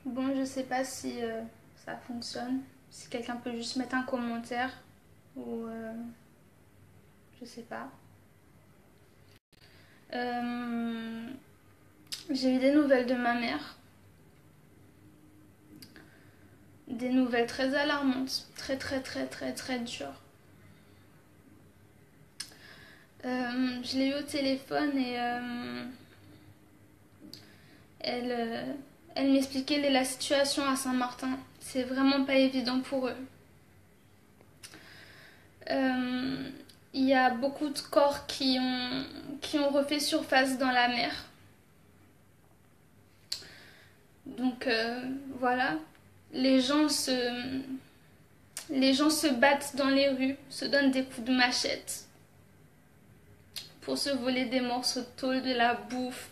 Bon, je sais pas si ça fonctionne. Si quelqu'un peut juste mettre un commentaire ou je sais pas. Euh, j'ai eu des nouvelles de ma mère. Des nouvelles très alarmantes. Très très très très très dures. Je l'ai eu au téléphone et elle, elle m'expliquait la situation à Saint-Martin. C'est vraiment pas évident pour eux. Euh, Il y a beaucoup de corps qui ont refait surface dans la mer. Donc voilà, les gens se, les gens se battent dans les rues, se donnent des coups de machette pour se voler des morceaux de tôle, de la bouffe.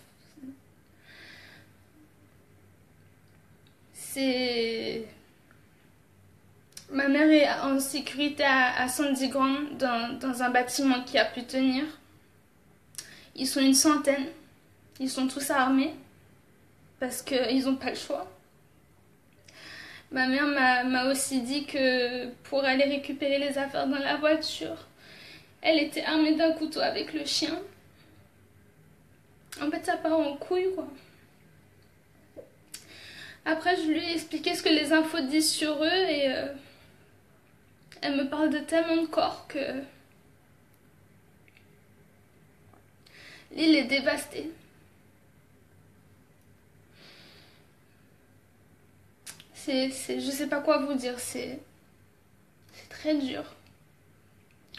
C'est... Ma mère est en sécurité à Sandy Ground dans un bâtiment qui a pu tenir. Ils sont une centaine. Ils sont tous armés parce qu'ils n'ont pas le choix. Ma mère m'a aussi dit que pour aller récupérer les affaires dans la voiture, elle était armée d'un couteau avec le chien. En fait, ça part en couille, quoi. Après, je lui ai expliqué ce que les infos disent sur eux et elle me parle de tellement de corps que l'île est dévastée. Je sais pas quoi vous dire, c'est très dur.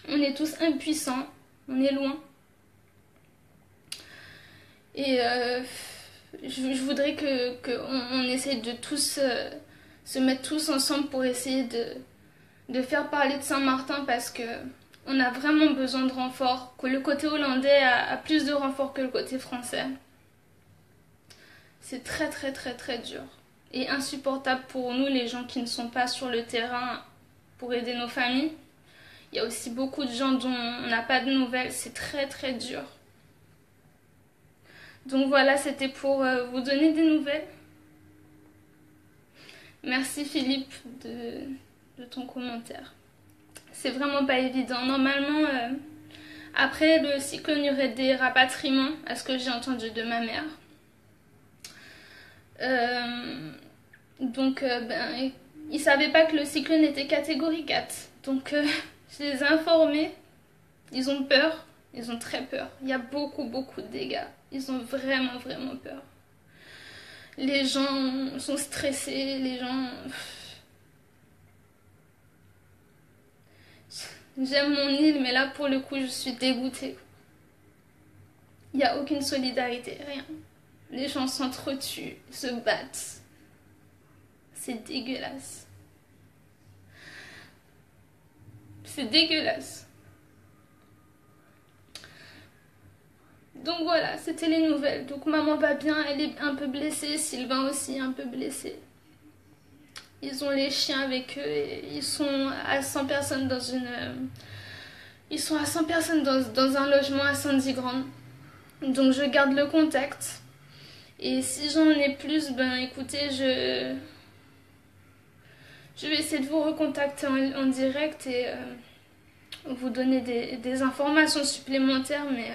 On est tous impuissants, on est loin. Et je voudrais on essaye de tous se mettre tous ensemble pour essayer de faire parler de Saint-Martin parce que on a vraiment besoin de renforts, que le côté hollandais a plus de renforts que le côté français. C'est très très très très dur et insupportable pour nous les gens qui ne sont pas sur le terrain pour aider nos familles. Il y a aussi beaucoup de gens dont on n'a pas de nouvelles, c'est très très dur. Donc voilà, c'était pour vous donner des nouvelles. Merci Philippe de ton commentaire. C'est vraiment pas évident. Normalement, après le cyclone, il y aurait des rapatriements, à ce que j'ai entendu de ma mère. Donc, ils savaient pas que le cyclone était catégorie 4. Donc, je les ai informés. Ils ont peur. Ils ont très peur. Il y a beaucoup, beaucoup de dégâts. Ils ont vraiment, vraiment peur. Les gens sont stressés. Les gens... J'aime mon île, mais là, pour le coup, je suis dégoûtée. Il n'y a aucune solidarité, rien. Les gens s'entretuent, se battent. C'est dégueulasse. C'est dégueulasse. Donc voilà, c'était les nouvelles. Donc maman va bien, elle est un peu blessée, Sylvain aussi un peu blessé. Ils ont les chiens avec eux et ils sont à 100 personnes dans une... Ils sont à 100 personnes dans un logement à Sandy-Grande. Donc je garde le contact. Et si j'en ai plus, ben écoutez, je vais essayer de vous recontacter en direct et vous donner des informations supplémentaires, mais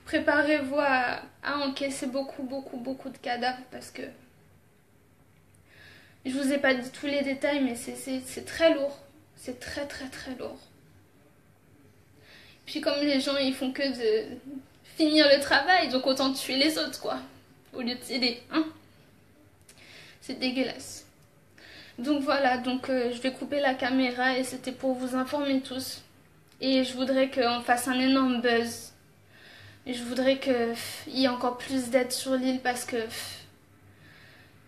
préparez-vous à encaisser beaucoup, beaucoup, beaucoup de cadavres parce que je vous ai pas dit tous les détails, mais c'est très lourd. C'est très, très, très lourd. Puis comme les gens, ils font que de finir le travail, donc autant tuer les autres, quoi. Au lieu de s'aider, hein. C'est dégueulasse. Donc voilà, donc je vais couper la caméra et c'était pour vous informer tous. Et je voudrais qu'on fasse un énorme buzz. Et je voudrais qu'il y ait encore plus d'aide sur l'île parce que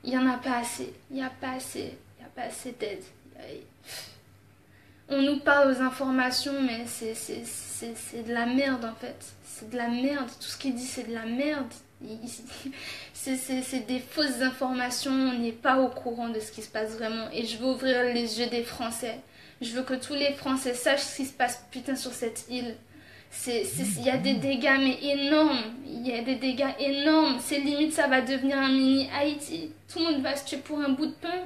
il n'y en a pas assez. Il n'y a pas assez. Il n'y a pas assez d'aide. On nous parle aux informations, mais c'est de la merde en fait. C'est de la merde. Tout ce qu'il dit, c'est de la merde. C'est des fausses informations. On n'est pas au courant de ce qui se passe vraiment. Et je veux ouvrir les yeux des Français. Je veux que tous les Français sachent ce qui se passe putain sur cette île. Il y a des dégâts mais énormes. Il y a des dégâts énormes. C'est limite, ça va devenir un mini Haïti. Tout le monde va se tuer pour un bout de pain.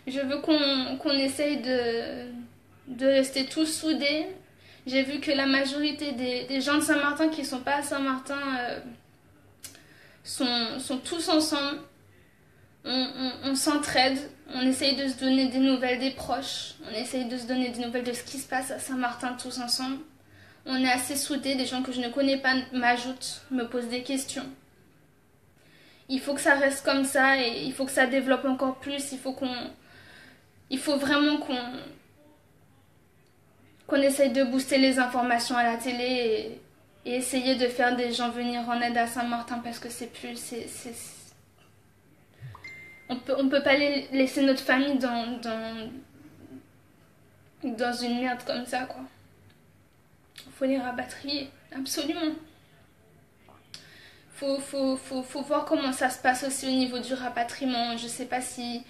Je veux qu'on essaye de rester tous soudés. J'ai vu que la majorité des gens de Saint-Martin qui ne sont pas à Saint-Martin sont tous ensemble. On s'entraide, on essaye de se donner des nouvelles des proches, on essaye de se donner des nouvelles de ce qui se passe à Saint-Martin tous ensemble. On est assez soudés, des gens que je ne connais pas m'ajoutent, me posent des questions. Il faut que ça reste comme ça et il faut que ça développe encore plus, il faut vraiment qu'on essaye de booster les informations à la télé et essayer de faire des gens venir en aide à Saint-Martin parce que c'est plus... On peut pas laisser notre famille dans une merde comme ça, quoi. Faut les rapatrier, absolument. Faut voir comment ça se passe aussi au niveau du rapatriement. Je sais pas si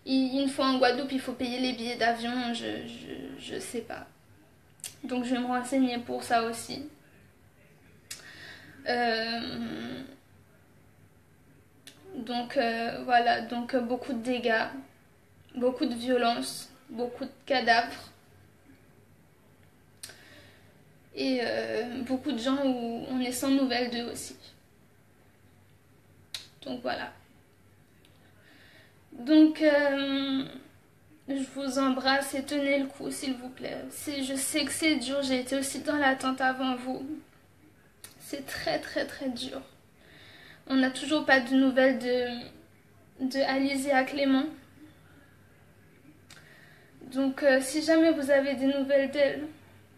une fois en Guadeloupe il faut payer les billets d'avion, je sais pas. Donc je vais me renseigner pour ça aussi. Donc voilà, donc beaucoup de dégâts, beaucoup de violence, beaucoup de cadavres et beaucoup de gens où on est sans nouvelles d'eux aussi. Donc voilà. Donc je vous embrasse et tenez le coup s'il vous plaît. Je sais que c'est dur, j'ai été aussi dans l'attente avant vous. C'est très très très dur. On n'a toujours pas de nouvelles de Alizéa Clément. Donc si jamais vous avez des nouvelles d'elle,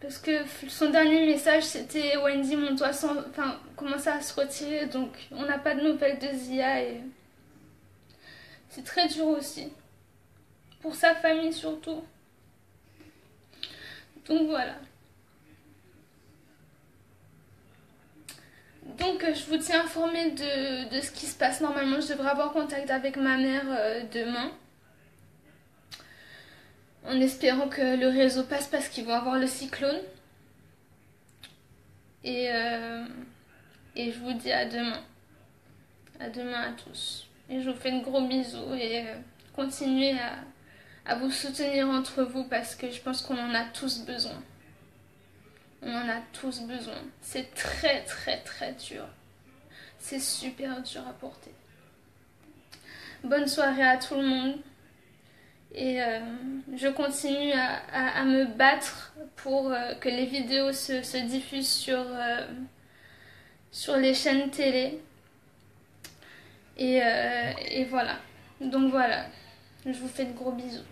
parce que son dernier message c'était Wendy, mon toit commençait à se retirer, donc on n'a pas de nouvelles de Zia et c'est très dur aussi. Pour sa famille surtout. Donc voilà. Donc je vous tiens informé de ce qui se passe. Normalement je devrais avoir contact avec ma mère demain. En espérant que le réseau passe parce qu'ils vont avoir le cyclone. Et je vous dis à demain. À demain à tous. Et je vous fais de gros bisous et continuez à vous soutenir entre vous parce que je pense qu'on en a tous besoin. On en a tous besoin. C'est très très très dur. C'est super dur à porter. Bonne soirée à tout le monde. Et je continue à me battre pour que les vidéos se diffusent sur les chaînes télé. Et voilà. Donc voilà. Je vous fais de gros bisous.